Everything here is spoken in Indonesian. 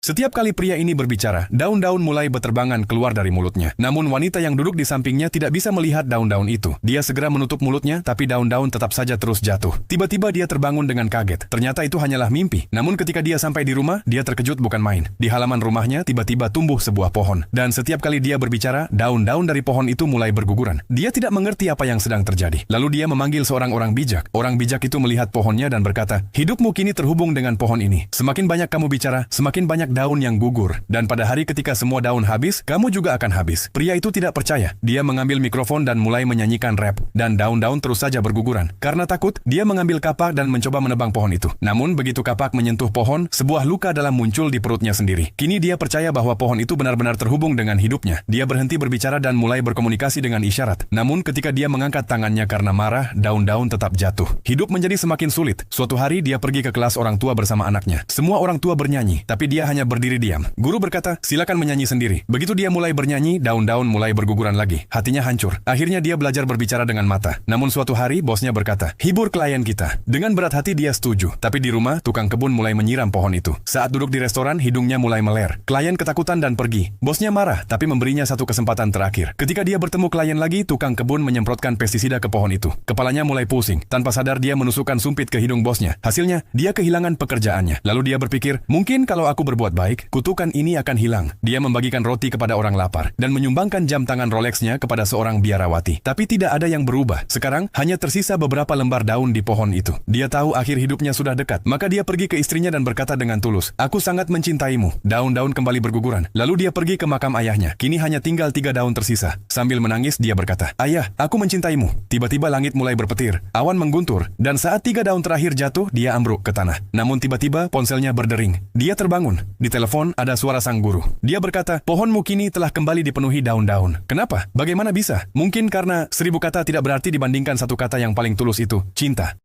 Setiap kali pria ini berbicara, daun-daun mulai berterbangan keluar dari mulutnya. Namun wanita yang duduk di sampingnya tidak bisa melihat daun-daun itu. Dia segera menutup mulutnya, tapi daun-daun tetap saja terus jatuh. Tiba-tiba dia terbangun dengan kaget. Ternyata itu hanyalah mimpi. Namun ketika dia sampai di rumah, dia terkejut bukan main. Di halaman rumahnya tiba-tiba tumbuh sebuah pohon. Dan setiap kali dia berbicara, daun-daun dari pohon itu mulai berguguran. Dia tidak mengerti apa yang sedang terjadi. Lalu dia memanggil seorang orang bijak. Orang bijak itu melihat pohonnya dan berkata, "Hidupmu kini terhubung dengan pohon ini. Semakin banyak kamu bicara, semakin banyak daun yang gugur. Dan pada hari ketika semua daun habis, kamu juga akan habis." Pria itu tidak percaya. Dia mengambil mikrofon dan mulai menyanyikan rap. Dan daun-daun terus saja berguguran. Karena takut, dia mengambil kapak dan mencoba menebang pohon itu. Namun begitu kapak menyentuh pohon, sebuah luka dalam muncul di perutnya sendiri. Kini dia percaya bahwa pohon itu benar-benar terhubung dengan hidupnya. Dia berhenti berbicara dan mulai berkomunikasi dengan isyarat. Namun ketika dia mengangkat tangannya karena marah, daun-daun tetap jatuh. Hidup menjadi semakin sulit. Suatu hari dia pergi ke kelas orang tua bersama anaknya. Semua orang tua bernyanyi, tapi dia hanya berdiri diam. Guru berkata, "Silakan menyanyi sendiri." Begitu dia mulai bernyanyi, daun-daun mulai berguguran lagi. Hatinya hancur. Akhirnya dia belajar berbicara dengan mata. Namun suatu hari bosnya berkata, "Hibur klien kita." Dengan berat hati dia setuju. Tapi di rumah, tukang kebun mulai menyiram pohon itu. Saat duduk di restoran, hidungnya mulai meler. Klien ketakutan dan pergi. Bosnya marah, tapi memberinya satu kesempatan terakhir. Ketika dia bertemu klien lagi, tukang kebun menyemprotkan pestisida ke pohon itu. Kepalanya mulai pusing. Tanpa sadar dia menusukkan sumpit ke hidung bosnya. Hasilnya, dia kehilangan pekerjaannya. Lalu dia berpikir, mungkin kalau aku berbuat baik, kutukan ini akan hilang. Dia membagikan roti kepada orang lapar dan menyumbangkan jam tangan Rolexnya kepada seorang biarawati. Tapi tidak ada yang berubah. Sekarang hanya tersisa beberapa lembar daun di pohon itu. Dia tahu akhir hidupnya sudah dekat. Maka dia pergi ke istrinya dan berkata dengan tulus, "Aku sangat mencintaimu." Daun-daun kembali berguguran. Lalu dia pergi ke makam ayahnya. Kini hanya tinggal 3 daun tersisa. Sambil menangis dia berkata, "Ayah, aku mencintaimu." Tiba-tiba langit mulai berpetir. Awan mengguntur. Dan saat 3 daun terakhir jatuh, dia ambruk ke tanah. Namun tiba-tiba ponselnya berdering. Dia terbangun. Di telepon ada suara sang guru. Dia berkata, "Pohonmu kini telah kembali dipenuhi daun-daun." Kenapa? Bagaimana bisa? Mungkin karena 1000 kata tidak berarti dibandingkan satu kata yang paling tulus itu, cinta.